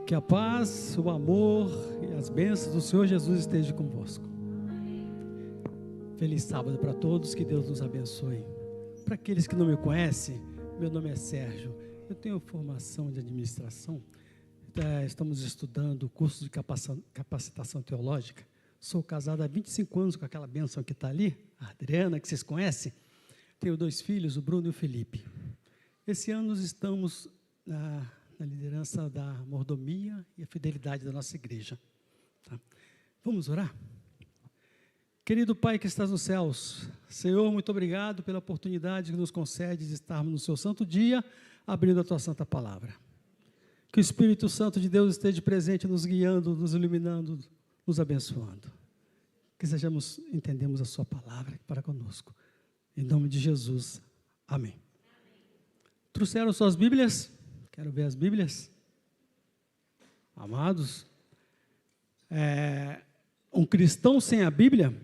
Que a paz, o amor e as bênçãos do Senhor Jesus estejam convosco. Feliz sábado para todos, que Deus nos abençoe. Para aqueles que não me conhecem, meu nome é Sérgio, eu tenho formação de administração, estamos estudando o curso de capacitação teológica. Sou casado há 25 anos com aquela bênção que está ali, a Adriana, que vocês conhecem. Tenho 2 filhos, o Bruno e o Felipe. Esse ano nós estamos na liderança da mordomia e a fidelidade da nossa igreja. Tá? Vamos orar? Querido Pai que estás nos céus, Senhor, muito obrigado pela oportunidade que nos concede de estarmos no seu santo dia, abrindo a tua santa palavra. Que o Espírito Santo de Deus esteja presente, nos guiando, nos iluminando, nos abençoando. Que entendemos a sua palavra para conosco. Em nome de Jesus, amém. Trouxeram suas Bíblias? Quero ver as Bíblias. Amados, um cristão sem a Bíblia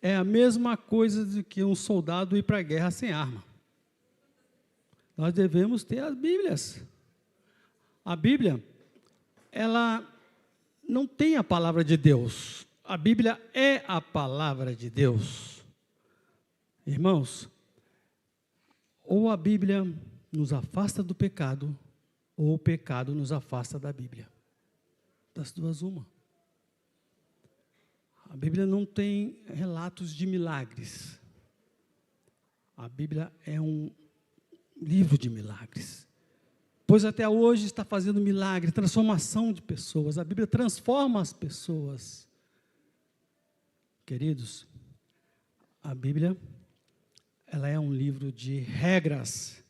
é a mesma coisa de que um soldado ir para a guerra sem arma. Nós devemos ter as Bíblias. A Bíblia, ela não tem a palavra de Deus. A Bíblia é a palavra de Deus. Irmãos, ou a Bíblia nos afasta do pecado, ou o pecado nos afasta da Bíblia. Das duas, uma. A Bíblia não tem relatos de milagres. A Bíblia é um livro de milagres. Pois até hoje está fazendo milagre, transformação de pessoas. A Bíblia transforma as pessoas. Queridos, a Bíblia, ela é um livro de regras,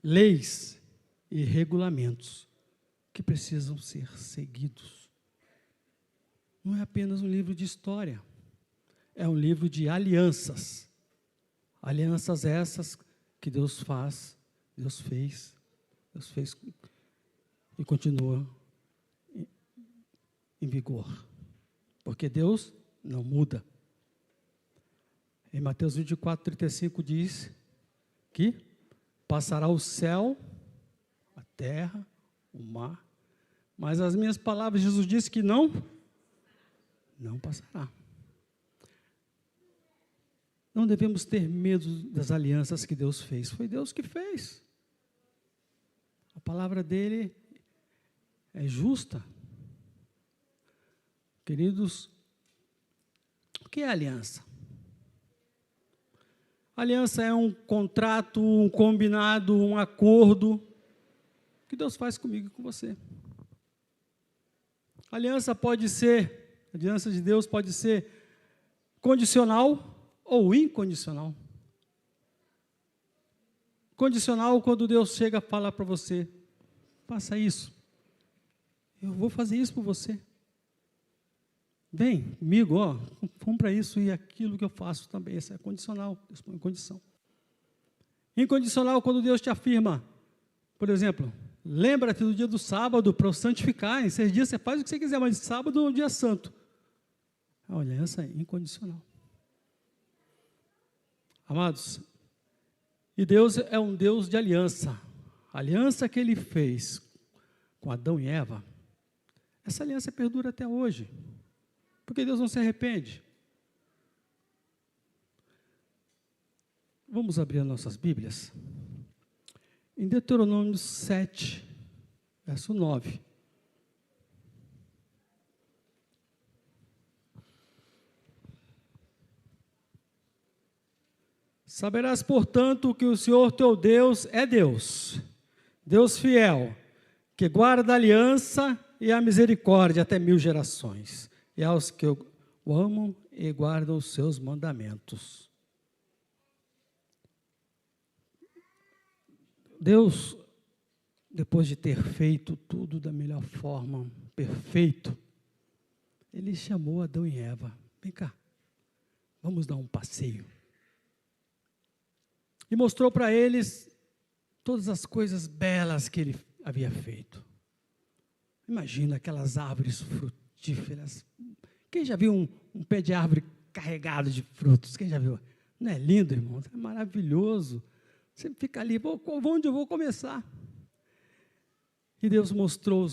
leis e regulamentos que precisam ser seguidos. Não é apenas um livro de história, é um livro de alianças. Alianças essas que Deus fez e continua em vigor. Porque Deus não muda. Em Mateus 24:35 diz que passará o céu, a terra, o mar, mas as minhas palavras, Jesus disse que não passará. Não devemos ter medo das alianças que Deus fez. Foi Deus que fez. A palavra dele é justa. Queridos, o que é aliança? Aliança é um contrato, um combinado, um acordo que Deus faz comigo e com você. A aliança de Deus pode ser condicional ou incondicional. Condicional quando Deus chega a falar para você, faça isso, eu vou fazer isso por você. Vem comigo, vamos para isso e aquilo que eu faço também. Isso é condicional, Deus põe condição. Incondicional quando Deus te afirma, por exemplo, lembra-te do dia do sábado para o santificar. Em 6 dias você faz o que você quiser, mas sábado é um dia santo. A aliança é incondicional. Amados, e Deus é um Deus de aliança. A aliança que Ele fez com Adão e Eva, essa aliança perdura até hoje. Porque Deus não se arrepende. Vamos abrir as nossas Bíblias. Em Deuteronômio 7, verso 9. Saberás, portanto, que o Senhor teu Deus é Deus, Deus fiel, que guarda a aliança e a misericórdia até 1000 gerações. E aos que o amam e guardam os seus mandamentos. Deus, depois de ter feito tudo da melhor forma, perfeito, Ele chamou Adão e Eva. Vem cá, vamos dar um passeio. E mostrou para eles todas as coisas belas que Ele havia feito. Imagina aquelas árvores frutíferas. Quem já viu um pé de árvore carregado de frutos? Quem já viu? Não é lindo, irmão? É maravilhoso. Você fica ali, onde eu vou começar? E Deus mostrou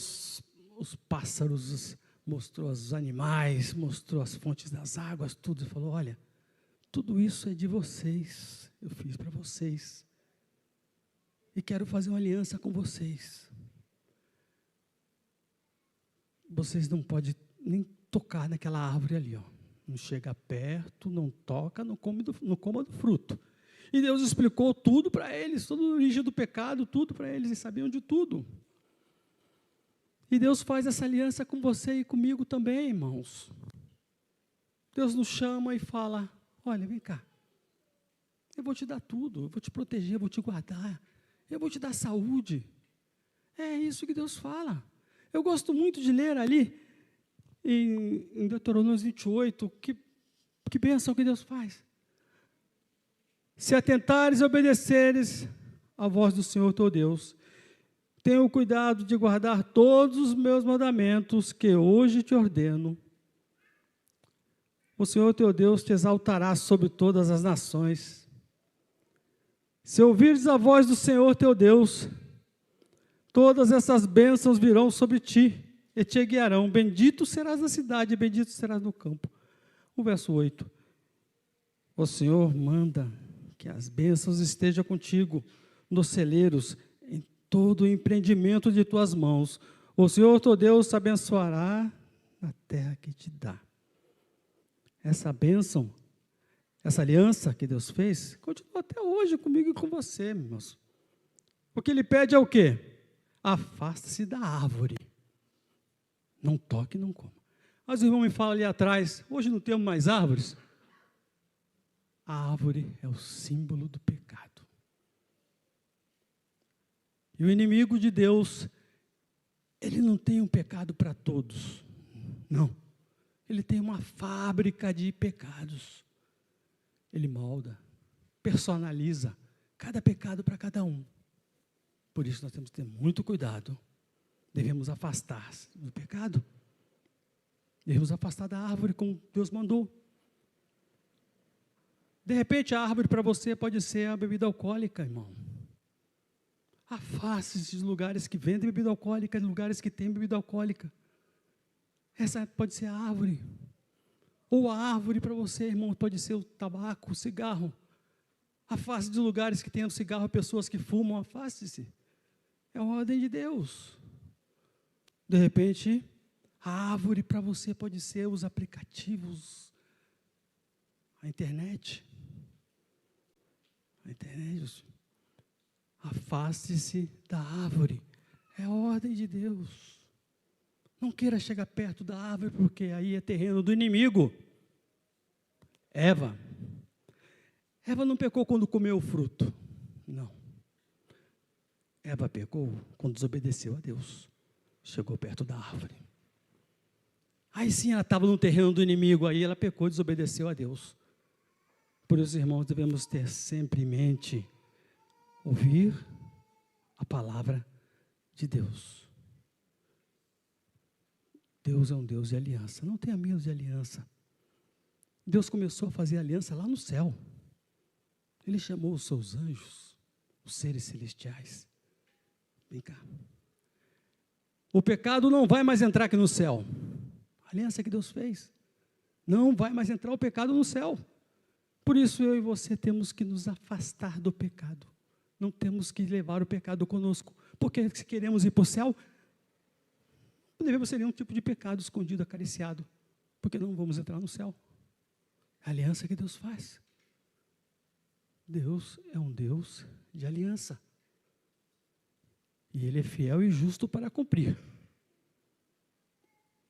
os pássaros, mostrou os animais, mostrou as fontes das águas, tudo. E falou, olha, tudo isso é de vocês, eu fiz para vocês. E quero fazer uma aliança com vocês. Vocês não podem nem tocar naquela árvore ali, ó. Não chega perto, não toca, não coma do fruto. E Deus explicou tudo para eles, toda a origem do pecado, tudo para eles, e sabiam de tudo. E Deus faz essa aliança com você e comigo também, irmãos. Deus nos chama e fala, olha, vem cá, eu vou te dar tudo, eu vou te proteger, eu vou te guardar, eu vou te dar saúde. É isso que Deus fala. Eu gosto muito de ler ali, em Deuteronômio 28, que bênção que Deus faz. Se atentares e obedeceres à voz do Senhor teu Deus, tenha o cuidado de guardar todos os meus mandamentos que hoje te ordeno. O Senhor teu Deus te exaltará sobre todas as nações. Se ouvires a voz do Senhor teu Deus, todas essas bênçãos virão sobre ti e te guiarão. Bendito serás na cidade, bendito serás no campo. O verso 8. O Senhor manda que as bênçãos estejam contigo nos celeiros, em todo o empreendimento de tuas mãos. O Senhor teu Deus te abençoará na terra que te dá. Essa bênção, essa aliança que Deus fez, continua até hoje comigo e com você, irmãos. O que Ele pede é o quê? Afaste-se da árvore. Não toque, não coma. Mas o irmão me fala ali atrás, hoje não temos mais árvores. A árvore é o símbolo do pecado. E o inimigo de Deus, ele não tem um pecado para todos. Não. Ele tem uma fábrica de pecados. Ele molda, personaliza cada pecado para cada um. Por isso nós temos que ter muito cuidado. Devemos afastar do pecado. Devemos afastar da árvore como Deus mandou. De repente a árvore para você pode ser a bebida alcoólica, irmão. Afaste-se de lugares que vendem bebida alcoólica, de lugares que tem bebida alcoólica. Essa pode ser a árvore. Ou a árvore para você, irmão, pode ser o tabaco, o cigarro. Afaste de lugares que tenham cigarro, pessoas que fumam, afaste-se. É a ordem de Deus. De repente, a árvore para você pode ser os aplicativos, a internet. A internet. Afaste-se da árvore. É a ordem de Deus. Não queira chegar perto da árvore, porque aí é terreno do inimigo. Eva não pecou quando comeu o fruto. Não. Eva pecou quando desobedeceu a Deus. Chegou perto da árvore. Aí sim ela estava no terreno do inimigo, aí ela pecou e desobedeceu a Deus. Por isso, irmãos, devemos ter sempre em mente, ouvir a palavra de Deus. Deus é um Deus de aliança, não tenha medo de aliança. Deus começou a fazer aliança lá no céu. Ele chamou os seus anjos, os seres celestiais. Vem cá. O pecado não vai mais entrar aqui no céu. A aliança que Deus fez. Não vai mais entrar o pecado no céu. Por isso eu e você temos que nos afastar do pecado. Não temos que levar o pecado conosco. Porque se queremos ir para o céu, não devemos ser nenhum tipo de pecado escondido, acariciado. Porque não vamos entrar no céu. A aliança que Deus faz. Deus é um Deus de aliança. E Ele é fiel e justo para cumprir.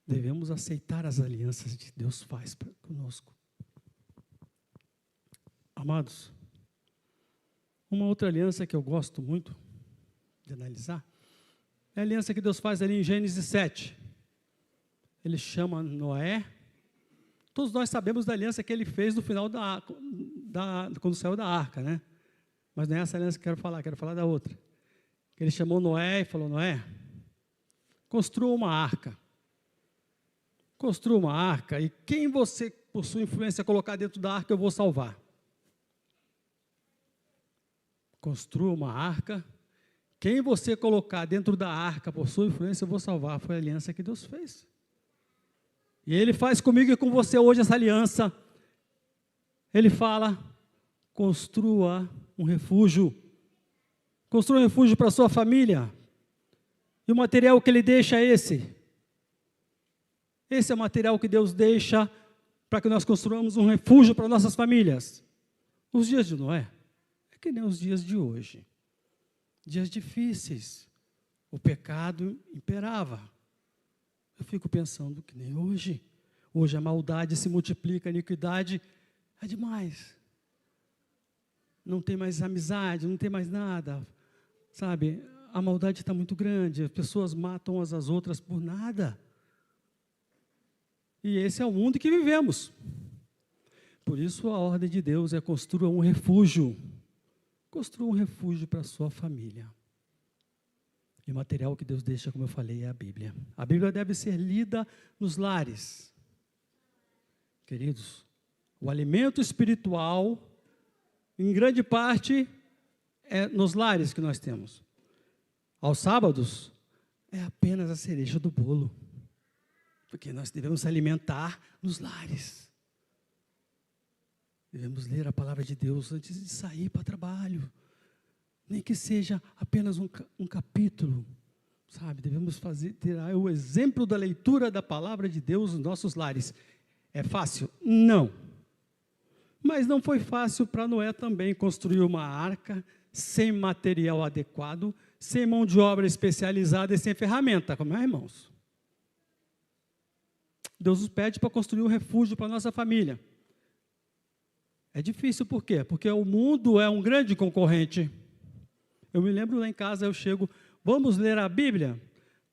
Devemos aceitar as alianças que Deus faz conosco. Amados, uma outra aliança que eu gosto muito de analisar é a aliança que Deus faz ali em Gênesis 7. Ele chama Noé. Todos nós sabemos da aliança que ele fez no final quando saiu da arca, né? Mas não é essa aliança que eu quero falar da outra. Ele chamou Noé e falou, Noé, construa uma arca. Construa uma arca e quem você, por sua influência, colocar dentro da arca, eu vou salvar. Construa uma arca, Quem você colocar dentro da arca por sua influência, eu vou salvar. Foi a aliança que Deus fez. E Ele faz comigo e com você hoje essa aliança. Ele fala, construa um refúgio. Construa um refúgio para a sua família. E o material que Ele deixa é esse. Esse é o material que Deus deixa para que nós construamos um refúgio para nossas famílias. Os dias de Noé é que nem os dias de hoje. Dias difíceis. O pecado imperava. Eu fico pensando que nem hoje. Hoje a maldade se multiplica, a iniquidade é demais. Não tem mais amizade, não tem mais nada. Sabe, a maldade está muito grande, as pessoas matam umas às outras por nada. E esse é o mundo que vivemos. Por isso a ordem de Deus é construa um refúgio. Construa um refúgio para a sua família. E o material que Deus deixa, como eu falei, é a Bíblia. A Bíblia deve ser lida nos lares. Queridos, o alimento espiritual, em grande parte, é nos lares que nós temos. Aos sábados, é apenas a cereja do bolo. Porque nós devemos alimentar nos lares. Devemos ler a palavra de Deus antes de sair para o trabalho. Nem que seja apenas um capítulo, sabe? Devemos ter o exemplo da leitura da palavra de Deus nos nossos lares. É fácil? Não. Mas não foi fácil para Noé também construir uma arca sem material adequado, sem mão de obra especializada e sem ferramenta, como é, irmãos? Deus nos pede para construir um refúgio para a nossa família. É difícil, por quê? Porque o mundo é um grande concorrente. Eu me lembro lá em casa, eu chego, vamos ler a Bíblia?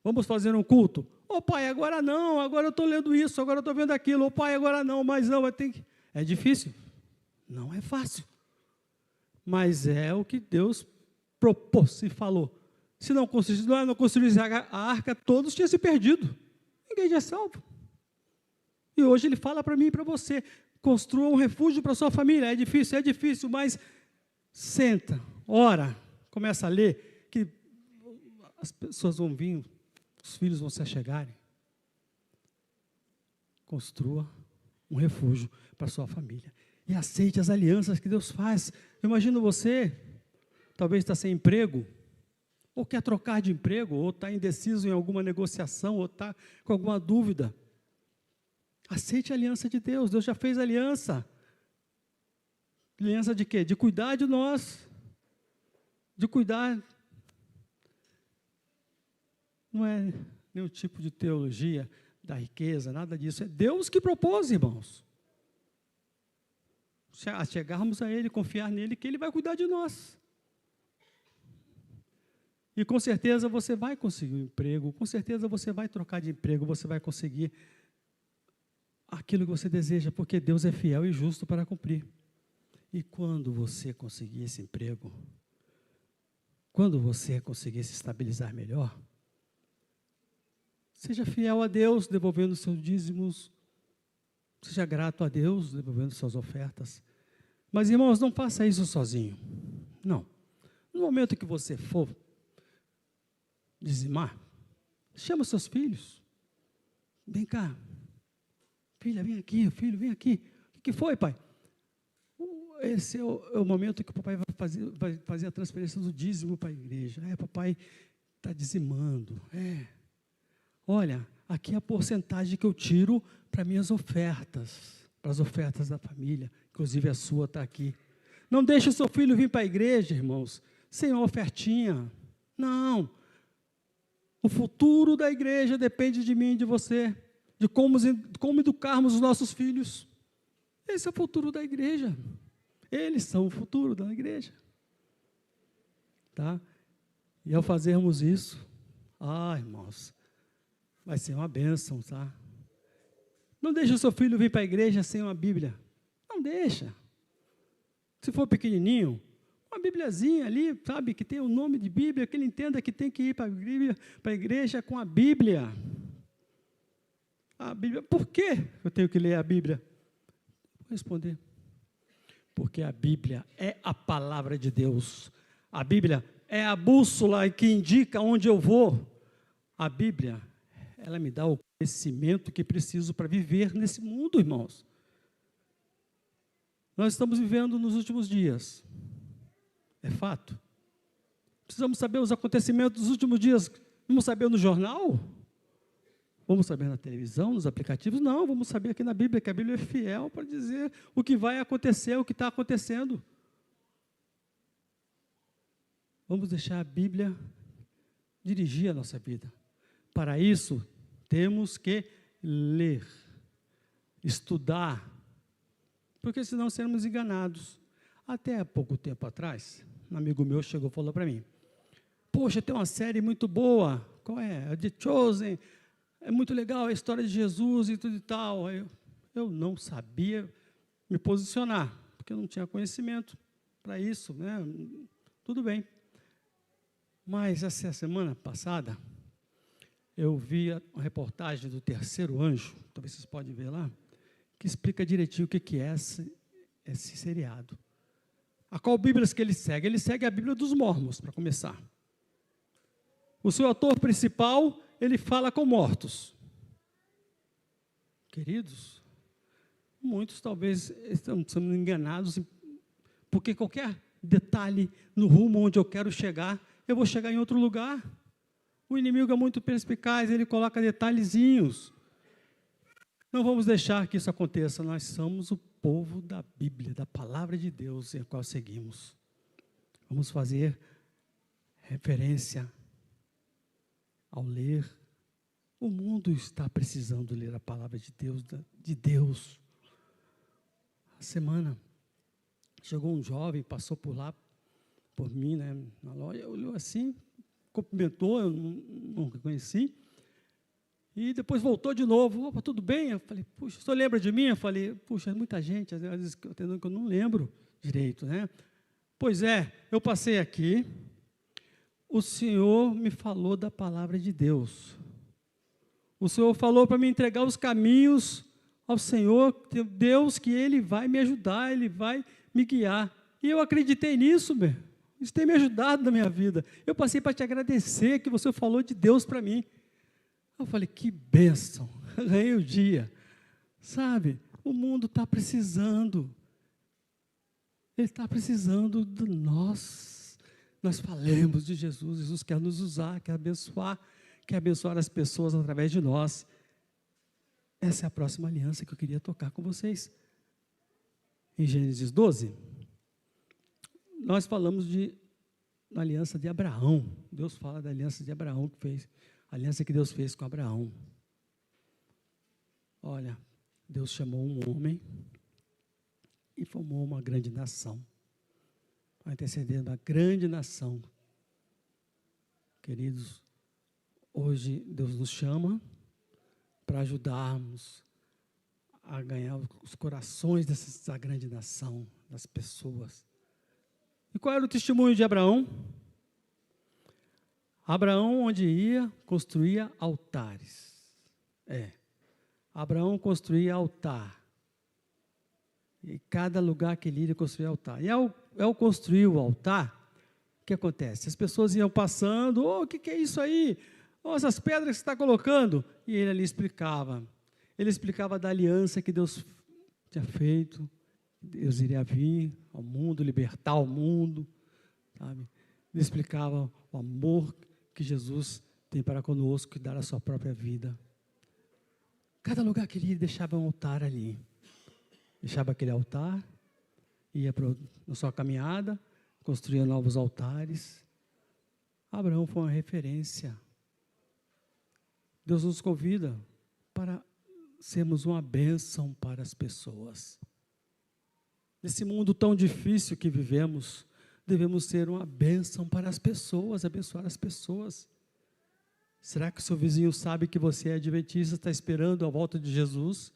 Vamos fazer um culto? Ô pai, agora não, agora eu estou lendo isso, agora eu estou vendo aquilo. Ô pai, agora não, mas não, é difícil? Não é fácil. Mas é o que Deus propôs e falou. Se não construísse a arca, todos tinham se perdido. Ninguém já é salvo. E hoje Ele fala para mim e para você, construa um refúgio para a sua família. É difícil, mas senta, ora, começa a ler, que as pessoas vão vir, os filhos vão se achegarem. Construa um refúgio para a sua família. E aceite as alianças que Deus faz. Eu imagino você, talvez está sem emprego, ou quer trocar de emprego, ou está indeciso em alguma negociação, ou está com alguma dúvida. Aceite a aliança de Deus. Deus já fez aliança. Aliança de quê? De cuidar de nós. De cuidar. Não é nenhum tipo de teologia da riqueza, nada disso. É Deus que propôs, irmãos. Chegarmos a Ele, confiar nele, que Ele vai cuidar de nós. E com certeza você vai conseguir um emprego, com certeza você vai trocar de emprego, você vai conseguir aquilo que você deseja, porque Deus é fiel e justo para cumprir. E quando você conseguir esse emprego, quando você conseguir se estabilizar melhor, seja fiel a Deus, devolvendo seus dízimos, seja grato a Deus, devolvendo suas ofertas. Mas, irmãos, não faça isso sozinho. Não. No momento que você for dizimar, chama os seus filhos. Vem cá. Filha, vem aqui, filho, vem aqui. O que foi, pai? Esse é o momento que o papai vai fazer a transferência do dízimo para a igreja. Papai está dizimando. Olha, aqui é a porcentagem que eu tiro para minhas ofertas, para as ofertas da família, inclusive a sua está aqui. Não deixe o seu filho vir para a igreja, irmãos, sem uma ofertinha. Não. O futuro da igreja depende de mim e de você, de como educarmos os nossos filhos. Esse é o futuro da igreja. Eles são o futuro da igreja. Tá? E ao fazermos isso, irmãos, vai ser uma bênção, tá? Não deixe o seu filho vir para a igreja sem uma Bíblia. Não deixa. Se for pequenininho, uma Bibliazinha ali, sabe, que tem o nome de Bíblia, que ele entenda que tem que ir para a igreja com a Bíblia. A Bíblia. Por que eu tenho que ler a Bíblia? Vou responder. Porque a Bíblia é a palavra de Deus. A Bíblia é a bússola que indica onde eu vou. A Bíblia, ela me dá o conhecimento que preciso para viver nesse mundo, irmãos. Nós estamos vivendo nos últimos dias. É fato. Precisamos saber os acontecimentos dos últimos dias. Vamos saber no jornal? Vamos saber na televisão, nos aplicativos? Não, vamos saber aqui na Bíblia, que a Bíblia é fiel para dizer o que vai acontecer, o que está acontecendo. Vamos deixar a Bíblia dirigir a nossa vida. Para isso, temos que ler, estudar, porque senão seremos enganados. Até há pouco tempo atrás, um amigo meu chegou e falou para mim, poxa, tem uma série muito boa, qual é? The Chosen, é muito legal a história de Jesus e tudo e tal. Eu não sabia me posicionar, porque eu não tinha conhecimento para isso, né? Tudo bem. Mas essa semana passada, eu vi uma reportagem do Terceiro Anjo, talvez vocês podem ver lá, que explica direitinho o que é esse seriado. A qual Bíblia que ele segue? Ele segue a Bíblia dos Mormons, para começar. O seu ator principal, ele fala com mortos. Queridos, muitos talvez estão sendo enganados, porque qualquer detalhe no rumo onde eu quero chegar, eu vou chegar em outro lugar. O inimigo é muito perspicaz, ele coloca detalhezinhos. Não vamos deixar que isso aconteça, nós somos o povo da Bíblia, da palavra de Deus em qual seguimos. Vamos fazer referência ao ler. O mundo está precisando ler a palavra de Deus, A semana, chegou um jovem, passou por lá, por mim, né, na loja, olhou assim, cumprimentou, eu não reconheci, e depois voltou de novo, opa, tudo bem? Eu falei, puxa, o senhor lembra de mim? Eu falei, puxa, muita gente, às vezes que eu não lembro direito, né? Pois é, eu passei aqui, o senhor me falou da palavra de Deus. O senhor falou para me entregar os caminhos ao Senhor, Deus, que Ele vai me ajudar, Ele vai me guiar. E eu acreditei nisso, meu. Isso tem me ajudado na minha vida. Eu passei para te agradecer que você falou de Deus para mim. Eu falei, que bênção, ganhei o dia. Sabe, o mundo está precisando. Ele está precisando de nós. Nós falemos de Jesus. Jesus quer nos usar, quer abençoar as pessoas através de nós. Essa é a próxima aliança que eu queria tocar com vocês. Em Gênesis 12, nós falamos da aliança de Abraão. Deus fala da aliança de Abraão que fez, a aliança que Deus fez com Abraão. Olha, Deus chamou um homem e formou uma grande nação. Vai interceder uma grande nação. Queridos, hoje Deus nos chama para ajudarmos a ganhar os corações dessa grande nação, das pessoas. E qual era o testemunho de Abraão? Abraão, onde ia, construía altares. Abraão construía altar. E cada lugar que ele ia, construía altar. E ao construir o altar, o que acontece? As pessoas iam passando, o que é isso aí? Essas pedras que você está colocando. E ele ali explicava. Ele explicava da aliança que Deus tinha feito. Deus iria vir ao mundo, libertar o mundo. Sabe? Ele explicava o amor que Jesus tem para conosco e dar a sua própria vida. Cada lugar que ele ia, deixava um altar ali. Deixava aquele altar, ia na sua caminhada, construía novos altares. Abraão foi uma referência. Deus nos convida para sermos uma bênção para as pessoas. Nesse mundo tão difícil que vivemos, devemos ser uma bênção para as pessoas, abençoar as pessoas. Será que o seu vizinho sabe que você é adventista, está esperando a volta de Jesus?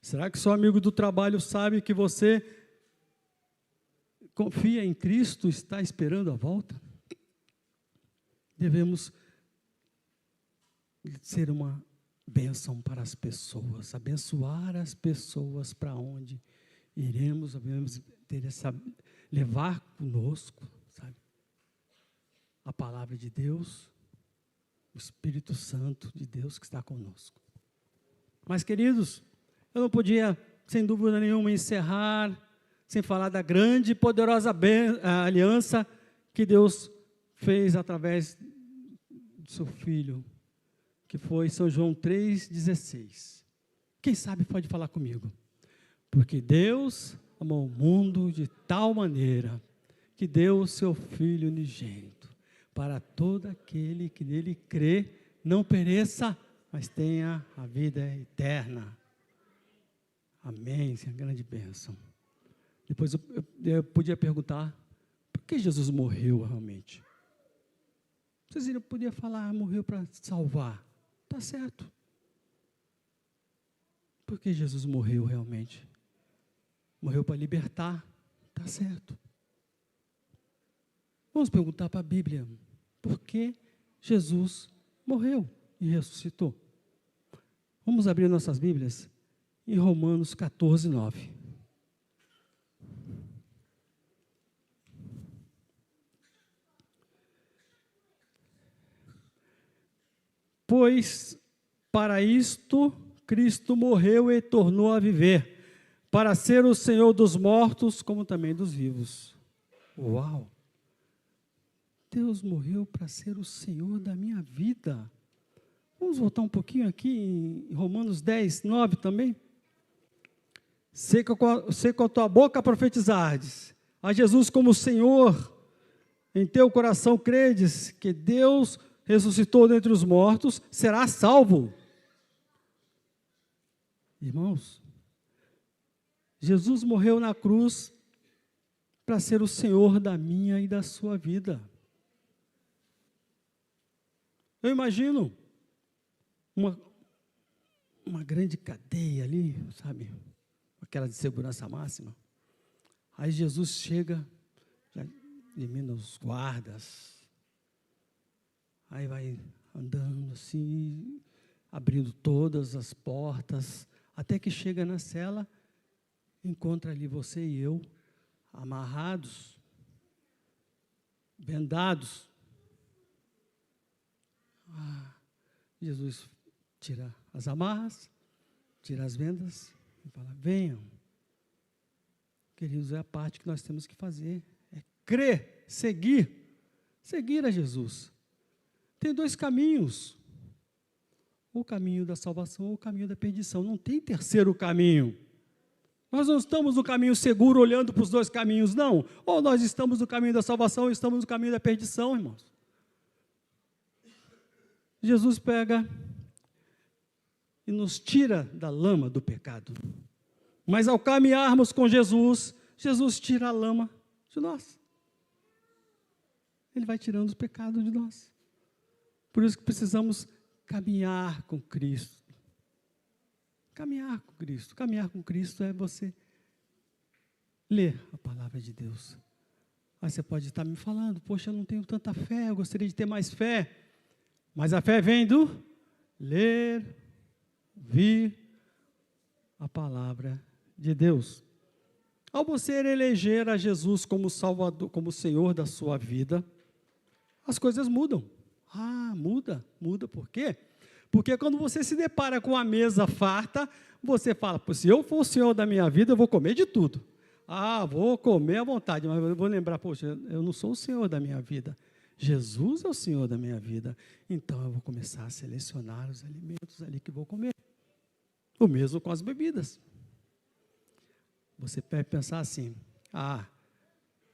Será que o seu amigo do trabalho sabe que você confia em Cristo, está esperando a volta? Devemos ser uma bênção para as pessoas, abençoar as pessoas para onde iremos ter levar conosco, sabe? a palavra de Deus, o Espírito Santo de Deus que está conosco. Mas, queridos, eu não podia, sem dúvida nenhuma, encerrar sem falar da grande e poderosa aliança que Deus fez através do seu Filho, que foi São João 3,16. Quem sabe pode falar comigo. Porque Deus amou o mundo de tal maneira que deu o seu Filho unigênito, para todo aquele que nele crê, não pereça, mas tenha a vida eterna. Amém, isso é uma grande bênção. Depois eu podia perguntar, por que Jesus morreu realmente? Vocês iriam poder falar, morreu para salvar. Está certo. Por que Jesus morreu realmente? Morreu para libertar. Está certo. Vamos perguntar para a Bíblia, por que Jesus morreu e ressuscitou? Vamos abrir nossas Bíblias em Romanos 14, 9. Pois para isto Cristo morreu e tornou a viver, para ser o Senhor dos mortos, como também dos vivos. Uau! Deus morreu para ser o Senhor da minha vida. Vamos voltar um pouquinho aqui em Romanos 10, 9 também. Sei com a tua boca profetizardes a Jesus como Senhor, em teu coração credes que Deus ressuscitou dentre os mortos, será salvo. Irmãos, Jesus morreu na cruz para ser o Senhor da minha e da sua vida. Eu imagino uma grande cadeia ali, sabe? Aquela de segurança máxima. Aí Jesus chega, já elimina os guardas. Aí vai andando assim, abrindo todas as portas, até que chega na cela, encontra ali você e eu, amarrados, vendados. Jesus tira as amarras, tira as vendas e fala, venham. Queridos, é a parte que nós temos que fazer, é crer, seguir a Jesus. Tem dois caminhos, o caminho da salvação ou o caminho da perdição, não tem terceiro caminho. Nós não estamos no caminho seguro olhando para os dois caminhos, não. Ou nós estamos no caminho da salvação ou estamos no caminho da perdição, irmãos. Jesus pega e nos tira da lama do pecado. Mas ao caminharmos com Jesus, Jesus tira a lama de nós. Ele vai tirando os pecados de nós. Por isso que precisamos caminhar com Cristo. Caminhar com Cristo. Caminhar com Cristo é você ler a palavra de Deus. Aí você pode estar me falando, poxa, eu não tenho tanta fé, eu gostaria de ter mais fé. Mas a fé vem do ler, ouvir a palavra de Deus. Ao você eleger a Jesus como Salvador, como Senhor da sua vida, as coisas mudam. Muda por quê? Porque quando você se depara com a mesa farta, você fala, se eu for o Senhor da minha vida, eu vou comer de tudo. Vou comer à vontade, mas eu vou lembrar, poxa, eu não sou o Senhor da minha vida. Jesus é o Senhor da minha vida. Então eu vou começar a selecionar os alimentos ali que vou comer. O mesmo com as bebidas. Você pode pensar assim,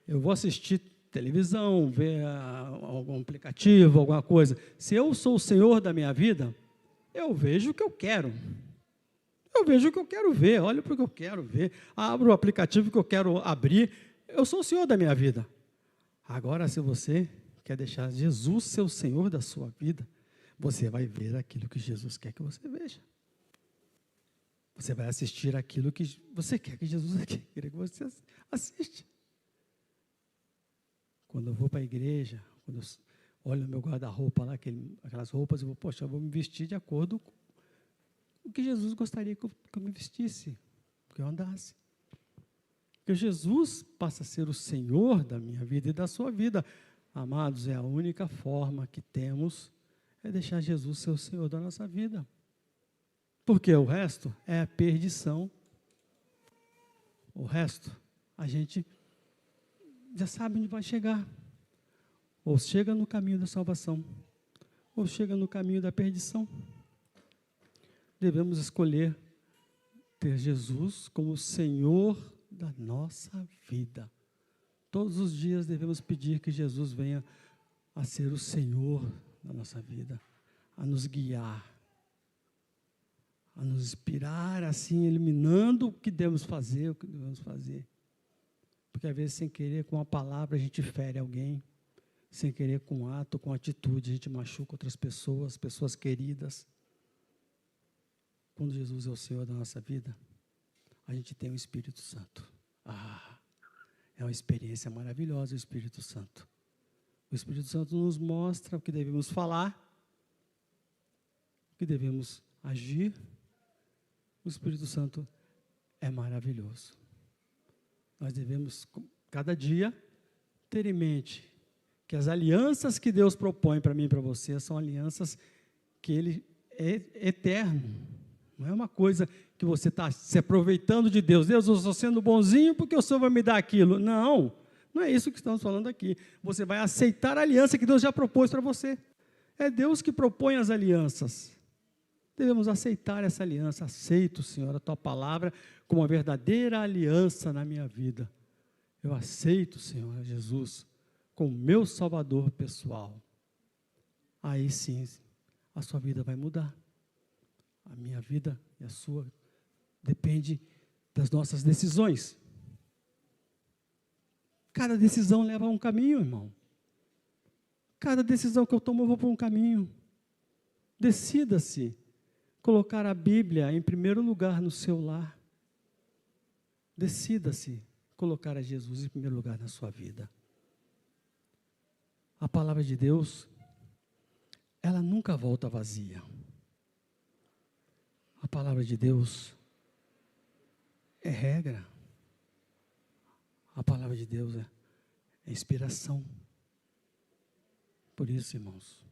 eu vou assistir televisão, ver algum aplicativo, alguma coisa. Se eu sou o Senhor da minha vida, eu vejo o que eu quero. Eu vejo o que eu quero ver, olho para o que eu quero ver, abro o aplicativo que eu quero abrir. Eu sou o Senhor da minha vida. Agora, se você quer deixar Jesus ser o Senhor da sua vida, você vai ver aquilo que Jesus quer que você veja. Você vai assistir aquilo que você quer que Jesus queira que você assista. Quando eu vou para a igreja, quando eu olho no meu guarda-roupa lá, aquelas roupas, eu vou me vestir de acordo com o que Jesus gostaria que eu me vestisse, que eu andasse. Porque Jesus passa a ser o Senhor da minha vida e da sua vida. Amados, é a única forma que temos é deixar Jesus ser o Senhor da nossa vida. Porque o resto é a perdição. O resto, a gente já sabe onde vai chegar. Ou chega no caminho da salvação, ou chega no caminho da perdição. Devemos escolher ter Jesus como Senhor da nossa vida. Todos os dias devemos pedir que Jesus venha a ser o Senhor da nossa vida, a nos guiar, a nos inspirar, assim, eliminando o que devemos fazer, Porque às vezes, sem querer, com a palavra, a gente fere alguém, sem querer, com ato, com atitude, a gente machuca outras pessoas, pessoas queridas. Quando Jesus é o Senhor da nossa vida, a gente tem o Espírito Santo. É uma experiência maravilhosa o Espírito Santo. O Espírito Santo nos mostra o que devemos falar, o que devemos agir. O Espírito Santo é maravilhoso. Nós devemos, cada dia, ter em mente que as alianças que Deus propõe para mim e para você são alianças que Ele é eterno. Não é uma coisa que você está se aproveitando de Deus. Deus, eu estou sendo bonzinho porque o Senhor vai me dar aquilo. Não é isso que estamos falando aqui. Você vai aceitar a aliança que Deus já propôs para você. É Deus que propõe as alianças. Devemos aceitar essa aliança. Aceito, Senhor, a Tua palavra como uma verdadeira aliança na minha vida. Eu aceito, Senhor Jesus, como meu Salvador pessoal. Aí sim, a sua vida vai mudar. A minha vida e a sua depende das nossas decisões. Cada decisão leva a um caminho, irmão. Cada decisão que eu tomo, eu vou para um caminho. Decida-se colocar a Bíblia em primeiro lugar no seu lar. Decida-se colocar a Jesus em primeiro lugar na sua vida. A palavra de Deus, ela nunca volta vazia. A palavra de Deus é regra. A palavra de Deus é inspiração. Por isso, irmãos,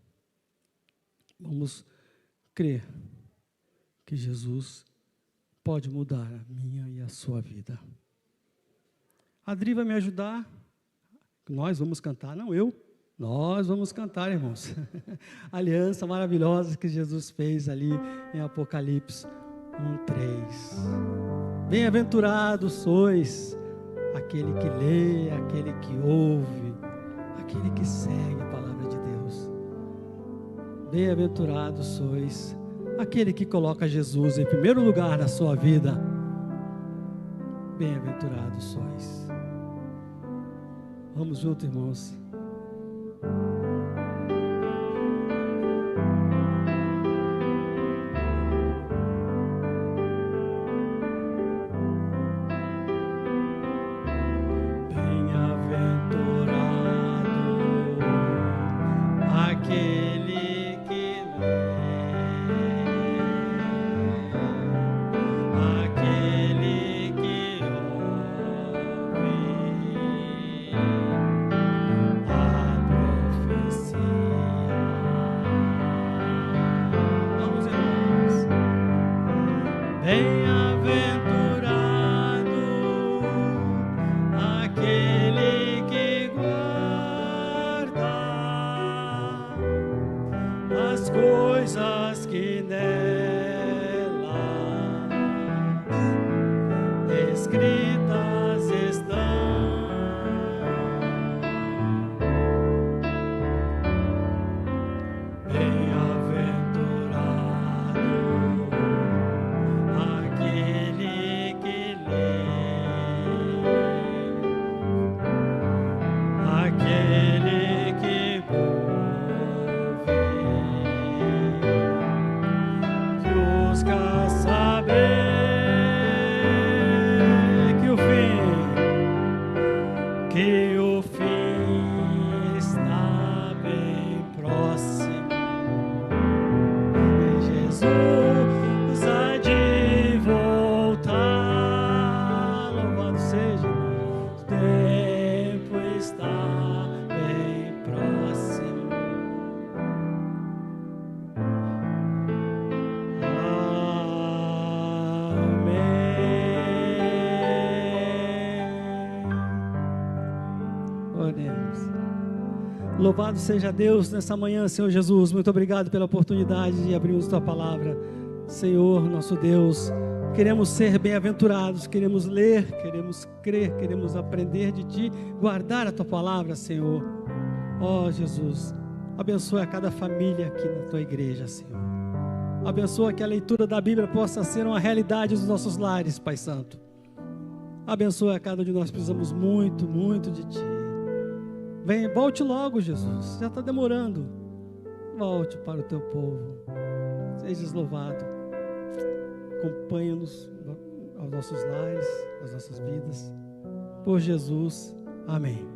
vamos crer que Jesus pode mudar a minha e a sua vida. A Adri vai me ajudar. Nós vamos cantar, não eu. Nós vamos cantar, irmãos. A aliança maravilhosa que Jesus fez ali em Apocalipse 1:3. Bem-aventurados sois aquele que lê, aquele que ouve, aquele que segue a palavra de Deus. Bem-aventurados sois aquele que coloca Jesus em primeiro lugar na sua vida. Bem-aventurados sois. Vamos juntos, irmãos. Louvado seja Deus nessa manhã, Senhor Jesus. Muito obrigado pela oportunidade de abrirmos tua palavra. Senhor, nosso Deus, queremos ser bem-aventurados, queremos ler, queremos crer, queremos aprender de ti, guardar a tua palavra, Senhor. Ó Jesus, abençoa a cada família aqui na tua igreja, Senhor. Abençoa que a leitura da Bíblia possa ser uma realidade nos nossos lares, Pai Santo. Abençoa a cada um de nós, precisamos muito, muito de ti. Vem, volte logo, Jesus, já está demorando. Volte para o teu povo. Sejas louvado. Acompanha-nos aos nossos lares, às nossas vidas. Por Jesus. Amém.